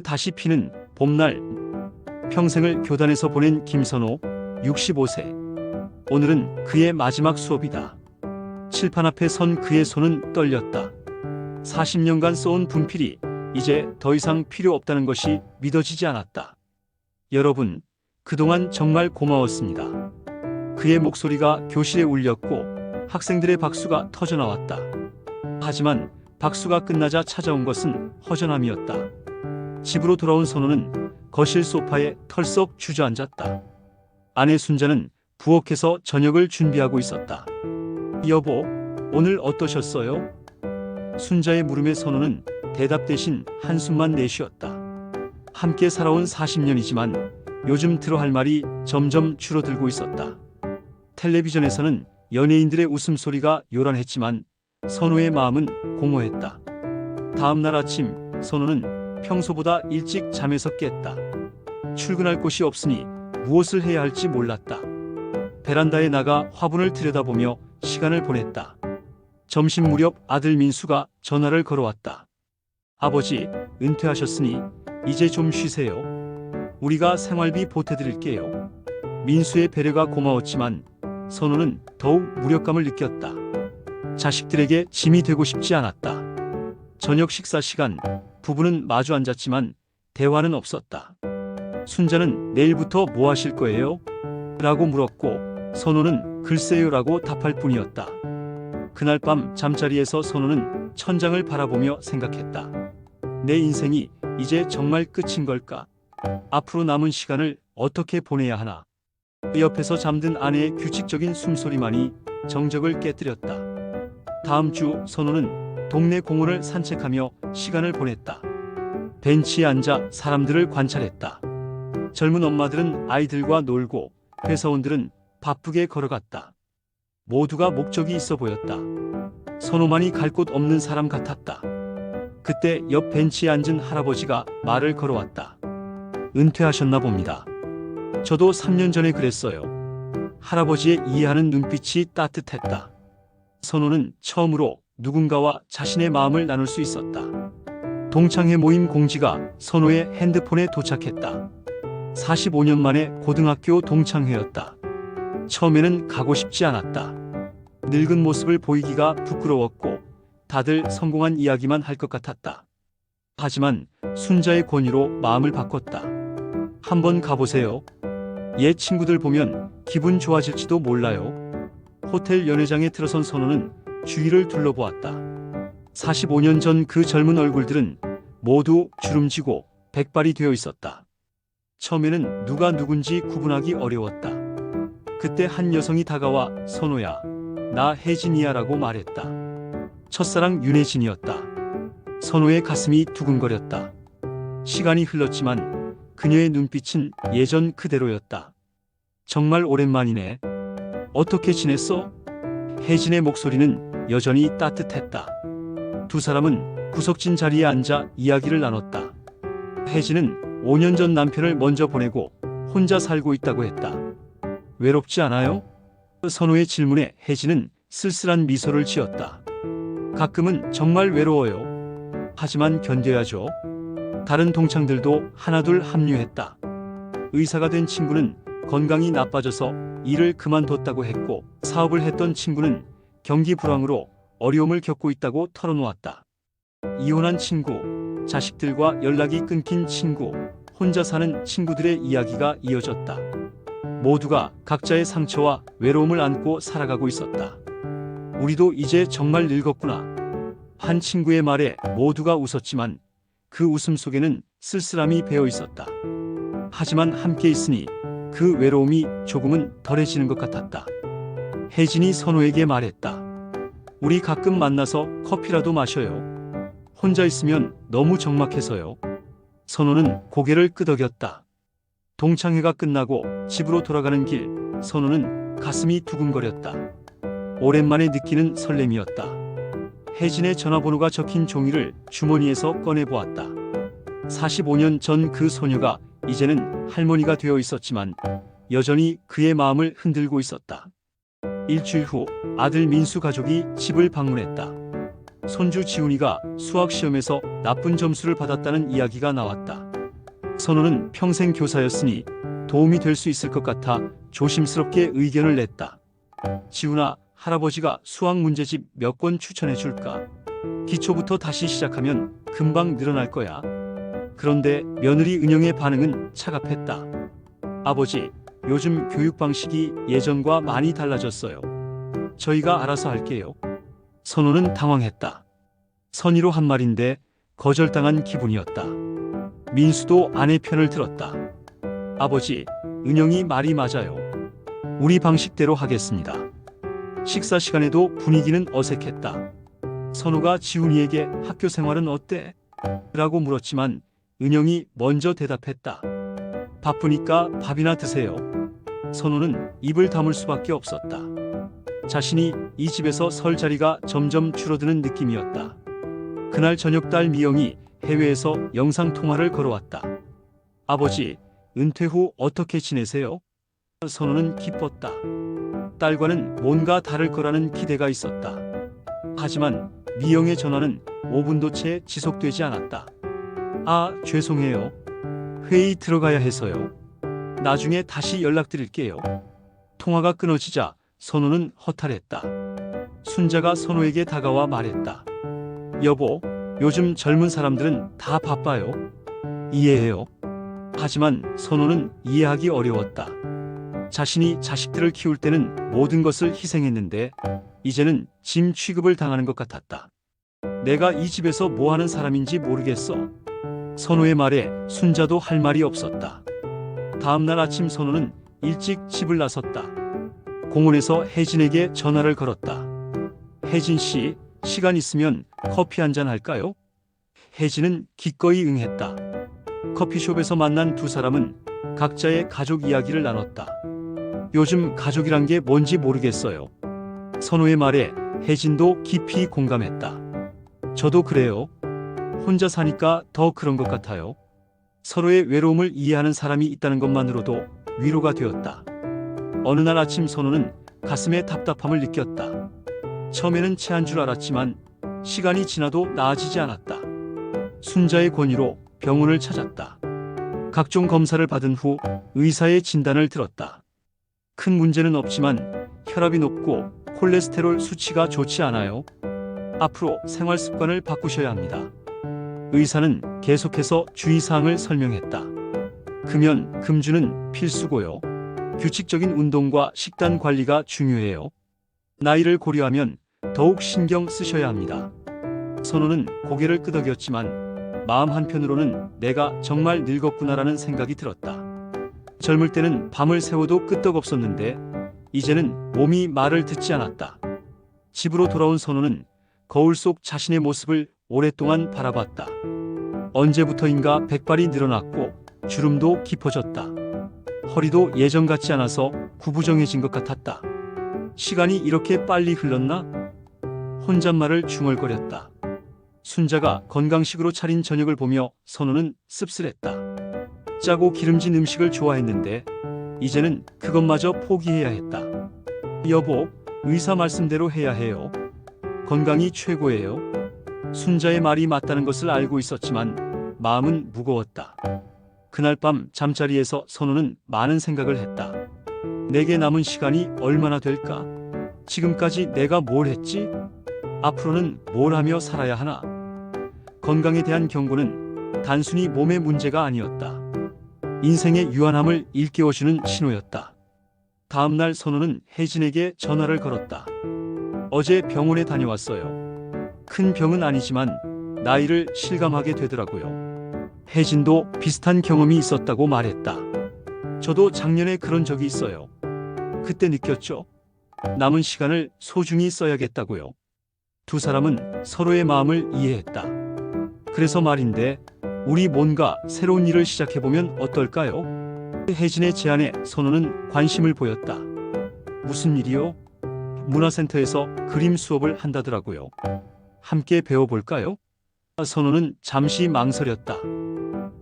다시 피는 봄날. 평생을 교단에서 보낸 김선호 65세. 오늘은 그의 마지막 수업이다. 칠판 앞에 선 그의 손은 떨렸다. 40년간 써온 분필이 이제 더 이상 필요 없다는 것이 믿어지지 않았다. 여러분, 그동안 정말 고마웠습니다. 그의 목소리가 교실에 울렸고 학생들의 박수가 터져나왔다. 하지만 박수가 끝나자 찾아온 것은 허전함이었다. 집으로 돌아온 선호는 거실 소파에 털썩 주저앉았다. 아내 순자는 부엌에서 저녁을 준비하고 있었다. 여보, 오늘 어떠셨어요? 순자의 물음에 선호는 대답 대신 한숨만 내쉬었다. 함께 살아온 40년이지만 요즘 들어 할 말이 점점 줄어들고 있었다. 텔레비전에서는 연예인들의 웃음소리가 요란했지만 선호의 마음은 공허했다. 다음 날 아침 선호는 평소보다 일찍 잠에서 깼다. 출근할 곳이 없으니 무엇을 해야 할지 몰랐다. 베란다에 나가 화분을 들여다보며 시간을 보냈다. 점심 무렵 아들 민수가 전화를 걸어왔다. 아버지, 은퇴하셨으니 이제 좀 쉬세요. 우리가 생활비 보태드릴게요. 민수의 배려가 고마웠지만 선호는 더욱 무력감을 느꼈다. 자식들에게 짐이 되고 싶지 않았다. 저녁 식사 시간, 부부는 마주 앉았지만 대화는 없었다. 순자는 내일부터 뭐 하실 거예요? 라고 물었고 선호는 글쎄요라고 답할 뿐이었다. 그날 밤 잠자리에서 선호는 천장을 바라보며 생각했다. 내 인생이 이제 정말 끝인 걸까? 앞으로 남은 시간을 어떻게 보내야 하나? 옆에서 잠든 아내의 규칙적인 숨소리만이 정적을 깨뜨렸다. 다음 주 선호는 동네 공원을 산책하며 시간을 보냈다. 벤치에 앉아 사람들을 관찰했다. 젊은 엄마들은 아이들과 놀고 회사원들은 바쁘게 걸어갔다. 모두가 목적이 있어 보였다. 선호만이 갈 곳 없는 사람 같았다. 그때 옆 벤치에 앉은 할아버지가 말을 걸어왔다. 은퇴하셨나 봅니다. 저도 3년 전에 그랬어요. 할아버지의 이해하는 눈빛이 따뜻했다. 선호는 처음으로 누군가와 자신의 마음을 나눌 수 있었다. 동창회 모임 공지가 선호의 핸드폰에 도착했다. 45년 만에 고등학교 동창회였다. 처음에는 가고 싶지 않았다. 늙은 모습을 보이기가 부끄러웠고 다들 성공한 이야기만 할 것 같았다. 하지만 순자의 권유로 마음을 바꿨다. 한번 가보세요. 옛 친구들 보면 기분 좋아질지도 몰라요. 호텔 연회장에 들어선 선호는 주위를 둘러보았다. 45년 전 그 젊은 얼굴들은 모두 주름지고 백발이 되어 있었다. 처음에는 누가 누군지 구분하기 어려웠다. 그때 한 여성이 다가와 선호야, 나 혜진이야 라고 말했다. 첫사랑 윤혜진이었다. 선호의 가슴이 두근거렸다. 시간이 흘렀지만 그녀의 눈빛은 예전 그대로였다. 정말 오랜만이네. 어떻게 지냈어? 혜진의 목소리는 여전히 따뜻했다. 두 사람은 구석진 자리에 앉아 이야기를 나눴다. 혜진은 5년 전 남편을 먼저 보내고 혼자 살고 있다고 했다. 외롭지 않아요? 선호의 질문에 혜진은 쓸쓸한 미소를 지었다. 가끔은 정말 외로워요. 하지만 견뎌야죠. 다른 동창들도 하나둘 합류했다. 의사가 된 친구는 건강이 나빠져서 일을 그만뒀다고 했고 사업을 했던 친구는 경기 불황으로 어려움을 겪고 있다고 털어놓았다. 이혼한 친구, 자식들과 연락이 끊긴 친구, 혼자 사는 친구들의 이야기가 이어졌다. 모두가 각자의 상처와 외로움을 안고 살아가고 있었다. 우리도 이제 정말 늙었구나. 한 친구의 말에 모두가 웃었지만 그 웃음 속에는 쓸쓸함이 배어 있었다. 하지만 함께 있으니 그 외로움이 조금은 덜해지는 것 같았다. 혜진이 선호에게 말했다. 우리 가끔 만나서 커피라도 마셔요. 혼자 있으면 너무 적막해서요. 선호는 고개를 끄덕였다. 동창회가 끝나고 집으로 돌아가는 길, 선호는 가슴이 두근거렸다. 오랜만에 느끼는 설렘이었다. 혜진의 전화번호가 적힌 종이를 주머니에서 꺼내보았다. 45년 전 그 소녀가 이제는 할머니가 되어 있었지만 여전히 그의 마음을 흔들고 있었다. 일주일 후 아들 민수 가족이 집을 방문했다. 손주 지훈이가 수학 시험에서 나쁜 점수를 받았다는 이야기가 나왔다. 선호는 평생 교사였으니 도움이 될 수 있을 것 같아 조심스럽게 의견을 냈다. 지훈아, 할아버지가 수학 문제집 몇 권 추천해 줄까? 기초부터 다시 시작하면 금방 늘어날 거야. 그런데 며느리 은영의 반응은 차갑했다. 아버지, 요즘 교육 방식이 예전과 많이 달라졌어요. 저희가 알아서 할게요. 선호는 당황했다. 선의로 한 말인데 거절당한 기분이었다. 민수도 아내 편을 들었다. 아버지, 은영이 말이 맞아요. 우리 방식대로 하겠습니다. 식사 시간에도 분위기는 어색했다. 선호가 지훈이에게 학교 생활은 어때? 라고 물었지만 은영이 먼저 대답했다. 바쁘니까 밥이나 드세요. 선호는 입을 다물 수밖에 없었다. 자신이 이 집에서 설 자리가 점점 줄어드는 느낌이었다. 그날 저녁 딸 미영이 해외에서 영상통화를 걸어왔다. 아버지, 은퇴 후 어떻게 지내세요? 선호는 기뻤다. 딸과는 뭔가 다를 거라는 기대가 있었다. 하지만 미영의 전화는 5분도 채 지속되지 않았다. 아, 죄송해요. 회의 들어가야 해서요. 나중에 다시 연락드릴게요. 통화가 끊어지자 선호는 허탈했다. 순자가 선호에게 다가와 말했다. 여보, 요즘 젊은 사람들은 다 바빠요. 이해해요. 하지만 선호는 이해하기 어려웠다. 자신이 자식들을 키울 때는 모든 것을 희생했는데 이제는 짐 취급을 당하는 것 같았다. 내가 이 집에서 뭐 하는 사람인지 모르겠어. 선호의 말에 순자도 할 말이 없었다. 다음 날 아침 선호는 일찍 집을 나섰다. 공원에서 혜진에게 전화를 걸었다. 혜진 씨, 시간 있으면 커피 한잔 할까요? 혜진은 기꺼이 응했다. 커피숍에서 만난 두 사람은 각자의 가족 이야기를 나눴다. 요즘 가족이란 게 뭔지 모르겠어요. 선호의 말에 혜진도 깊이 공감했다. 저도 그래요. 혼자 사니까 더 그런 것 같아요. 서로의 외로움을 이해하는 사람이 있다는 것만으로도 위로가 되었다. 어느 날 아침 선호는 가슴에 답답함을 느꼈다. 처음에는 체한 줄 알았지만 시간이 지나도 나아지지 않았다. 순자의 권유로 병원을 찾았다. 각종 검사를 받은 후 의사의 진단을 들었다. 큰 문제는 없지만 혈압이 높고 콜레스테롤 수치가 좋지 않아요. 앞으로 생활 습관을 바꾸셔야 합니다. 의사는 계속해서 주의사항을 설명했다. 금연, 금주는 필수고요. 규칙적인 운동과 식단 관리가 중요해요. 나이를 고려하면 더욱 신경 쓰셔야 합니다. 선호는 고개를 끄덕였지만 마음 한편으로는 내가 정말 늙었구나라는 생각이 들었다. 젊을 때는 밤을 새워도 끄떡없었는데 이제는 몸이 말을 듣지 않았다. 집으로 돌아온 선호는 거울 속 자신의 모습을 오랫동안 바라봤다. 언제부터인가 백발이 늘어났고 주름도 깊어졌다. 허리도 예전 같지 않아서 구부정해진 것 같았다. 시간이 이렇게 빨리 흘렀나? 혼잣말을 중얼거렸다. 순자가 건강식으로 차린 저녁을 보며 선호는 씁쓸했다. 짜고 기름진 음식을 좋아했는데 이제는 그것마저 포기해야 했다. 여보, 의사 말씀대로 해야 해요. 건강이 최고예요. 순자의 말이 맞다는 것을 알고 있었지만 마음은 무거웠다. 그날 밤 잠자리에서 선호는 많은 생각을 했다. 내게 남은 시간이 얼마나 될까? 지금까지 내가 뭘 했지? 앞으로는 뭘 하며 살아야 하나? 건강에 대한 경고는 단순히 몸의 문제가 아니었다. 인생의 유한함을 일깨워주는 신호였다. 다음 날 선호는 혜진에게 전화를 걸었다. 어제 병원에 다녀왔어요. 큰 병은 아니지만 나이를 실감하게 되더라고요. 혜진도 비슷한 경험이 있었다고 말했다. 저도 작년에 그런 적이 있어요. 그때 느꼈죠. 남은 시간을 소중히 써야겠다고요. 두 사람은 서로의 마음을 이해했다. 그래서 말인데 우리 뭔가 새로운 일을 시작해보면 어떨까요? 혜진의 제안에 선호는 관심을 보였다. 무슨 일이요? 문화센터에서 그림 수업을 한다더라고요. 함께 배워볼까요? 선호는 잠시 망설였다.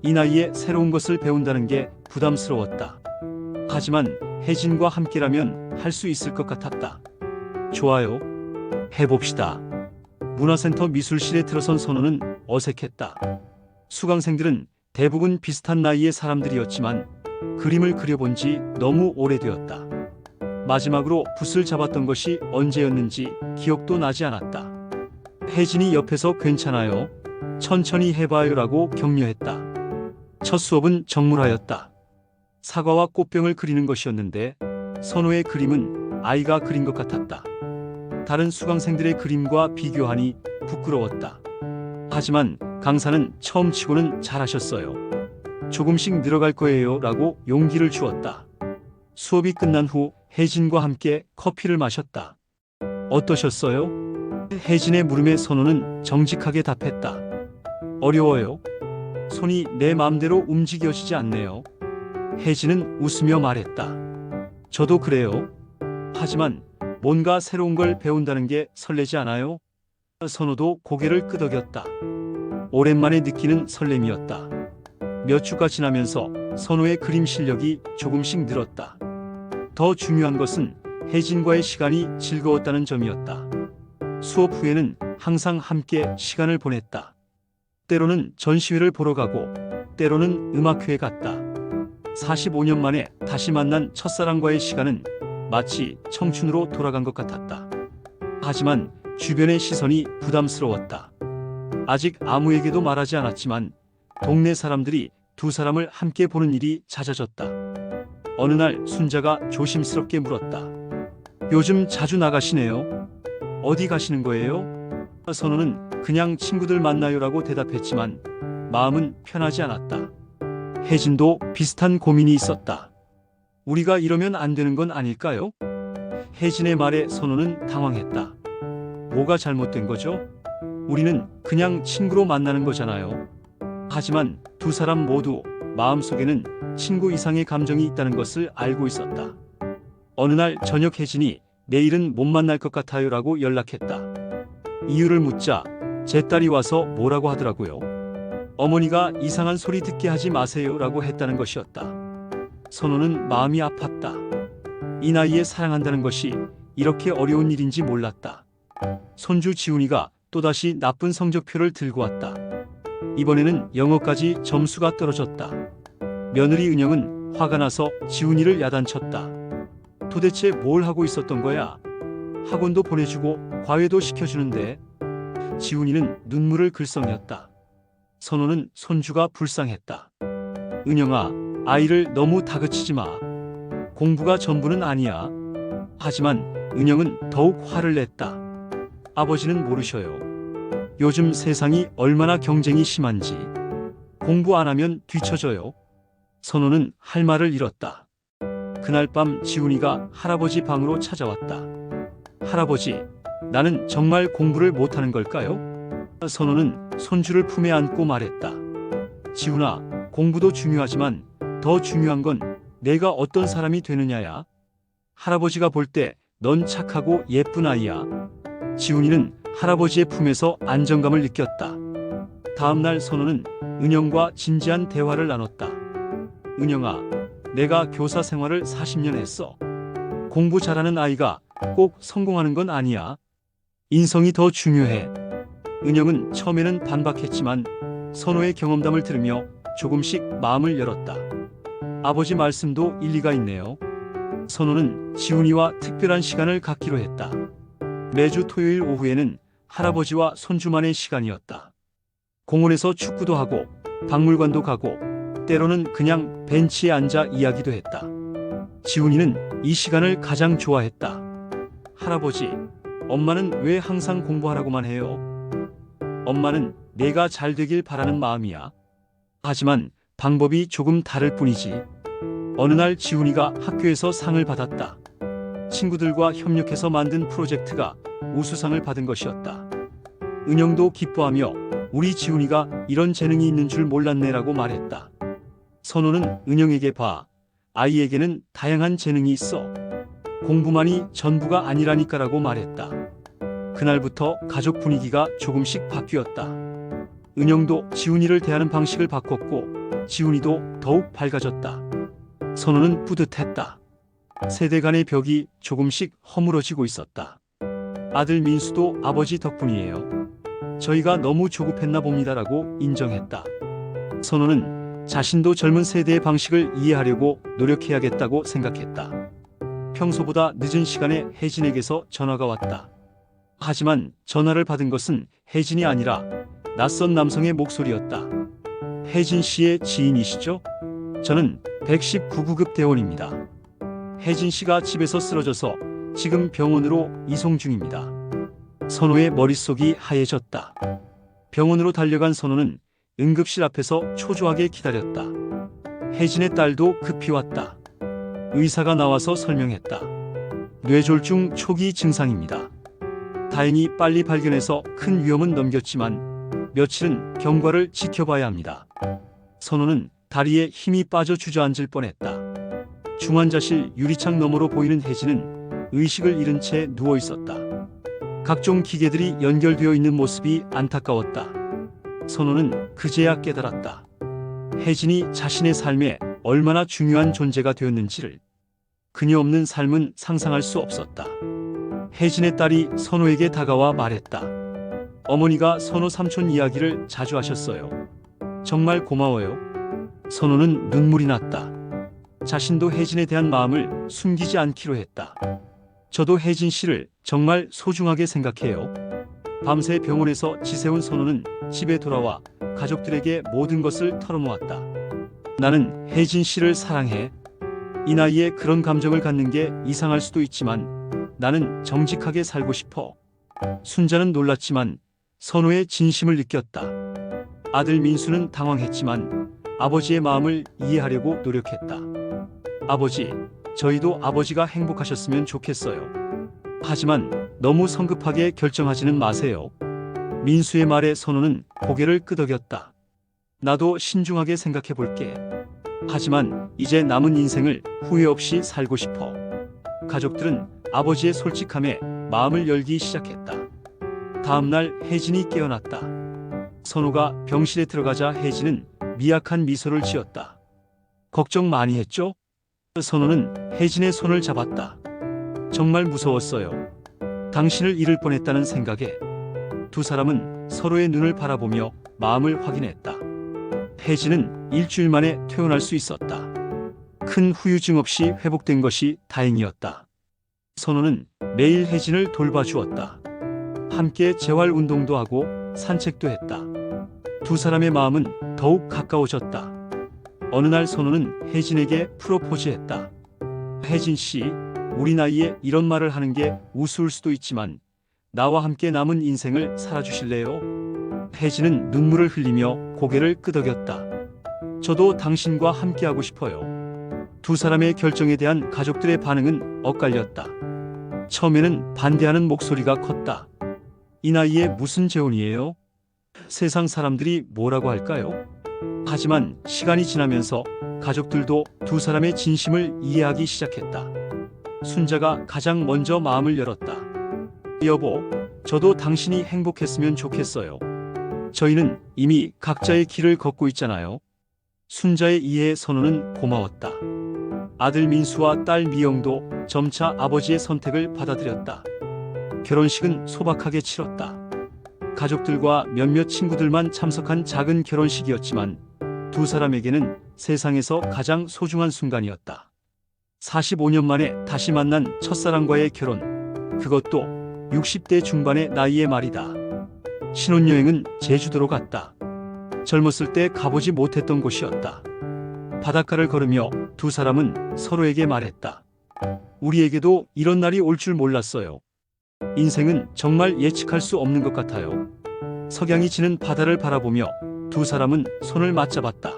이 나이에 새로운 것을 배운다는 게 부담스러웠다. 하지만 혜진과 함께라면 할 수 있을 것 같았다. 좋아요. 해봅시다. 문화센터 미술실에 들어선 선호는 어색했다. 수강생들은 대부분 비슷한 나이의 사람들이었지만 그림을 그려본 지 너무 오래되었다. 마지막으로 붓을 잡았던 것이 언제였는지 기억도 나지 않았다. 혜진이 옆에서 괜찮아요. 천천히 해봐요라고 격려했다. 첫 수업은 정물하였다. 사과와 꽃병을 그리는 것이었는데 선호의 그림은 아이가 그린 것 같았다. 다른 수강생들의 그림과 비교하니 부끄러웠다. 하지만 강사는 처음 치고는 잘하셨어요. 조금씩 늘어갈 거예요 라고 용기를 주었다. 수업이 끝난 후 혜진과 함께 커피를 마셨다. 어떠셨어요? 혜진의 물음에 선호는 정직하게 답했다. 어려워요. 손이 내 마음대로 움직여지지 않네요. 혜진은 웃으며 말했다. 저도 그래요. 하지만 뭔가 새로운 걸 배운다는 게 설레지 않아요? 선호도 고개를 끄덕였다. 오랜만에 느끼는 설렘이었다. 몇 주가 지나면서 선호의 그림 실력이 조금씩 늘었다. 더 중요한 것은 혜진과의 시간이 즐거웠다는 점이었다. 수업 후에는 항상 함께 시간을 보냈다. 때로는 전시회를 보러 가고 때로는 음악회에 갔다. 45년 만에 다시 만난 첫사랑과의 시간은 마치 청춘으로 돌아간 것 같았다. 하지만 주변의 시선이 부담스러웠다. 아직 아무에게도 말하지 않았지만 동네 사람들이 두 사람을 함께 보는 일이 잦아졌다. 어느 날 순자가 조심스럽게 물었다. 요즘 자주 나가시네요. 어디 가시는 거예요? 선호는 그냥 친구들 만나요라고 대답했지만 마음은 편하지 않았다. 혜진도 비슷한 고민이 있었다. 우리가 이러면 안 되는 건 아닐까요? 혜진의 말에 선호는 당황했다. 뭐가 잘못된 거죠? 우리는 그냥 친구로 만나는 거잖아요. 하지만 두 사람 모두 마음속에는 친구 이상의 감정이 있다는 것을 알고 있었다. 어느 날 저녁 혜진이 내일은 못 만날 것 같아요 라고 연락했다. 이유를 묻자 제 딸이 와서 뭐라고 하더라고요. 어머니가 이상한 소리 듣게 하지 마세요 라고 했다는 것이었다. 선호는 마음이 아팠다. 이 나이에 사랑한다는 것이 이렇게 어려운 일인지 몰랐다. 손주 지훈이가 또다시 나쁜 성적표를 들고 왔다. 이번에는 영어까지 점수가 떨어졌다. 며느리 은영은 화가 나서 지훈이를 야단쳤다. 도대체 뭘 하고 있었던 거야? 학원도 보내주고 과외도 시켜주는데. 지훈이는 눈물을 글썽였다. 선호는 손주가 불쌍했다. 은영아, 아이를 너무 다그치지 마. 공부가 전부는 아니야. 하지만 은영은 더욱 화를 냈다. 아버지는 모르셔요. 요즘 세상이 얼마나 경쟁이 심한지. 공부 안 하면 뒤처져요. 선호는 할 말을 잃었다. 그날 밤 지훈이가 할아버지 방으로 찾아왔다. 할아버지, 나는 정말 공부를 못하는 걸까요? 선호는 손주를 품에 안고 말했다. 지훈아, 공부도 중요하지만 더 중요한 건 내가 어떤 사람이 되느냐야. 할아버지가 볼 때 넌 착하고 예쁜 아이야. 지훈이는 할아버지의 품에서 안정감을 느꼈다. 다음 날 선호는 은영과 진지한 대화를 나눴다. 은영아, 내가 교사 생활을 40년 했어. 공부 잘하는 아이가 꼭 성공하는 건 아니야. 인성이 더 중요해. 은영은 처음에는 반박했지만 선호의 경험담을 들으며 조금씩 마음을 열었다. 아버지 말씀도 일리가 있네요. 선호는 지훈이와 특별한 시간을 갖기로 했다. 매주 토요일 오후에는 할아버지와 손주만의 시간이었다. 공원에서 축구도 하고 박물관도 가고 때로는 그냥 벤치에 앉아 이야기도 했다. 지훈이는 이 시간을 가장 좋아했다. 할아버지, 엄마는 왜 항상 공부하라고만 해요? 엄마는 내가 잘 되길 바라는 마음이야. 하지만 방법이 조금 다를 뿐이지. 어느 날 지훈이가 학교에서 상을 받았다. 친구들과 협력해서 만든 프로젝트가 우수상을 받은 것이었다. 은영도 기뻐하며 우리 지훈이가 이런 재능이 있는 줄 몰랐네라고 말했다. 선호는 은영에게 봐. 아이에게는 다양한 재능이 있어. 공부만이 전부가 아니라니까라고 말했다. 그날부터 가족 분위기가 조금씩 바뀌었다. 은영도 지훈이를 대하는 방식을 바꿨고 지훈이도 더욱 밝아졌다. 선호는 뿌듯했다. 세대 간의 벽이 조금씩 허물어지고 있었다. 아들 민수도 아버지 덕분이에요. 저희가 너무 조급했나 봅니다라고 인정했다. 선호는 자신도 젊은 세대의 방식을 이해하려고 노력해야겠다고 생각했다. 평소보다 늦은 시간에 혜진에게서 전화가 왔다. 하지만 전화를 받은 것은 혜진이 아니라 낯선 남성의 목소리였다. 혜진 씨의 지인이시죠? 저는 119구급 대원입니다. 혜진 씨가 집에서 쓰러져서 지금 병원으로 이송 중입니다. 선호의 머릿속이 하얘졌다. 병원으로 달려간 선호는 응급실 앞에서 초조하게 기다렸다. 혜진의 딸도 급히 왔다. 의사가 나와서 설명했다. 뇌졸중 초기 증상입니다. 다행히 빨리 발견해서 큰 위험은 넘겼지만 며칠은 경과를 지켜봐야 합니다. 선호는 다리에 힘이 빠져 주저앉을 뻔했다. 중환자실 유리창 너머로 보이는 혜진은 의식을 잃은 채 누워 있었다. 각종 기계들이 연결되어 있는 모습이 안타까웠다. 선호는 그제야 깨달았다. 혜진이 자신의 삶에 얼마나 중요한 존재가 되었는지를. 그녀 없는 삶은 상상할 수 없었다. 혜진의 딸이 선호에게 다가와 말했다. 어머니가 선호 삼촌 이야기를 자주 하셨어요. 정말 고마워요. 선호는 눈물이 났다. 자신도 혜진에 대한 마음을 숨기지 않기로 했다. 저도 혜진 씨를 정말 소중하게 생각해요. 밤새 병원에서 지새운 선호는 집에 돌아와 가족들에게 모든 것을 털어놓았다. 나는 혜진 씨를 사랑해. 이 나이에 그런 감정을 갖는 게 이상할 수도 있지만 나는 정직하게 살고 싶어. 순자는 놀랐지만 선호의 진심을 느꼈다. 아들 민수는 당황했지만 아버지의 마음을 이해하려고 노력했다. 아버지, 저희도 아버지가 행복하셨으면 좋겠어요. 하지만 너무 성급하게 결정하지는 마세요. 민수의 말에 선호는 고개를 끄덕였다. 나도 신중하게 생각해 볼게. 하지만 이제 남은 인생을 후회 없이 살고 싶어. 가족들은 아버지의 솔직함에 마음을 열기 시작했다. 다음 날 혜진이 깨어났다. 선호가 병실에 들어가자 혜진은 미약한 미소를 지었다. 걱정 많이 했죠? 선호는 혜진의 손을 잡았다. 정말 무서웠어요. 당신을 잃을 뻔했다는 생각에. 두 사람은 서로의 눈을 바라보며 마음을 확인했다. 혜진은 일주일 만에 퇴원할 수 있었다. 큰 후유증 없이 회복된 것이 다행이었다. 선호는 매일 혜진을 돌봐주었다. 함께 재활 운동도 하고 산책도 했다. 두 사람의 마음은 더욱 가까워졌다. 어느 날 선호는 혜진에게 프로포즈했다. 혜진 씨, 우리 나이에 이런 말을 하는 게 우스울 수도 있지만 나와 함께 남은 인생을 살아주실래요? 혜진은 눈물을 흘리며 고개를 끄덕였다. 저도 당신과 함께하고 싶어요. 두 사람의 결정에 대한 가족들의 반응은 엇갈렸다. 처음에는 반대하는 목소리가 컸다. 이 나이에 무슨 재혼이에요? 세상 사람들이 뭐라고 할까요? 하지만 시간이 지나면서 가족들도 두 사람의 진심을 이해하기 시작했다. 순자가 가장 먼저 마음을 열었다. 여보, 저도 당신이 행복했으면 좋겠어요. 저희는 이미 각자의 길을 걷고 있잖아요. 순자의 이해에 선호는 고마웠다. 아들 민수와 딸 미영도 점차 아버지의 선택을 받아들였다. 결혼식은 소박하게 치렀다. 가족들과 몇몇 친구들만 참석한 작은 결혼식이었지만 두 사람에게는 세상에서 가장 소중한 순간이었다. 45년 만에 다시 만난 첫사랑과의 결혼. 그것도 60대 중반의 나이의 말이다. 신혼여행은 제주도로 갔다. 젊었을 때 가보지 못했던 곳이었다. 바닷가를 걸으며 두 사람은 서로에게 말했다. 우리에게도 이런 날이 올 줄 몰랐어요. 인생은 정말 예측할 수 없는 것 같아요. 석양이 지는 바다를 바라보며 두 사람은 손을 맞잡았다.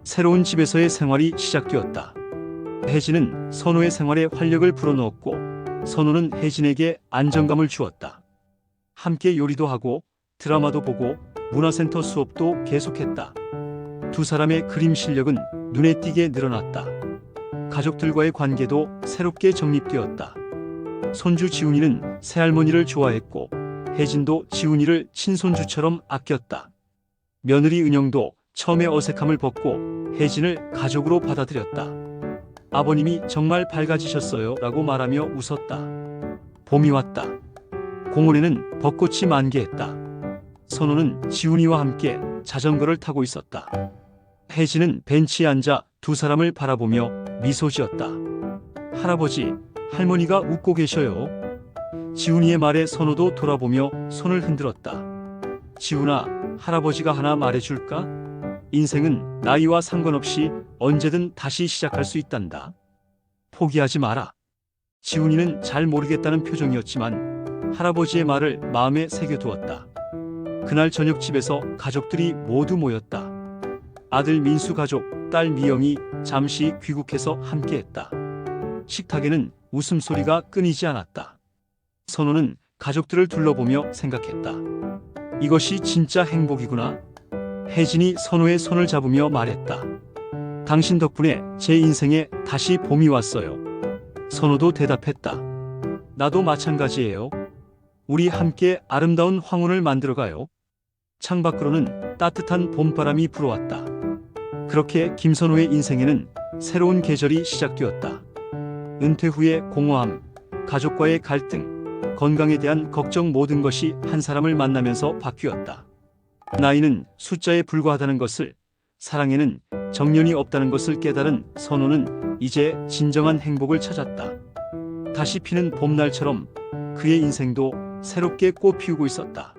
새로운 집에서의 생활이 시작되었다. 혜진은 선호의 생활에 활력을 불어넣었고 선호는 혜진에게 안정감을 주었다. 함께 요리도 하고 드라마도 보고 문화센터 수업도 계속했다. 두 사람의 그림 실력은 눈에 띄게 늘어났다. 가족들과의 관계도 새롭게 정립되었다. 손주 지훈이는 새할머니를 좋아했고 혜진도 지훈이를 친손주처럼 아꼈다. 며느리 은영도 처음에 어색함을 벗고 혜진을 가족으로 받아들였다. 아버님이 정말 밝아지셨어요 라고 말하며 웃었다. 봄이 왔다. 공원에는 벚꽃이 만개했다. 선호는 지훈이와 함께 자전거를 타고 있었다. 혜진은 벤치에 앉아 두 사람을 바라보며 미소 지었다. 할아버지, 할머니가 웃고 계셔요. 지훈이의 말에 선호도 돌아보며 손을 흔들었다. 지훈아, 할아버지가 하나 말해줄까? 인생은 나이와 상관없이 언제든 다시 시작할 수 있단다. 포기하지 마라. 지훈이는 잘 모르겠다는 표정이었지만 할아버지의 말을 마음에 새겨두었다. 그날 저녁 집에서 가족들이 모두 모였다. 아들 민수 가족, 딸 미영이 잠시 귀국해서 함께했다. 식탁에는 웃음소리가 끊이지 않았다. 선호는 가족들을 둘러보며 생각했다. 이것이 진짜 행복이구나. 혜진이 선호의 손을 잡으며 말했다. 당신 덕분에 제 인생에 다시 봄이 왔어요. 선호도 대답했다. 나도 마찬가지예요. 우리 함께 아름다운 황혼을 만들어가요. 창밖으로는 따뜻한 봄바람이 불어왔다. 그렇게 김선호의 인생에는 새로운 계절이 시작되었다. 은퇴 후의 공허함, 가족과의 갈등, 건강에 대한 걱정 모든 것이 한 사람을 만나면서 바뀌었다. 나이는 숫자에 불과하다는 것을, 사랑에는 정년이 없다는 것을 깨달은 선호는 이제 진정한 행복을 찾았다. 다시 피는 봄날처럼 그의 인생도 새롭게 꽃 피우고 있었다.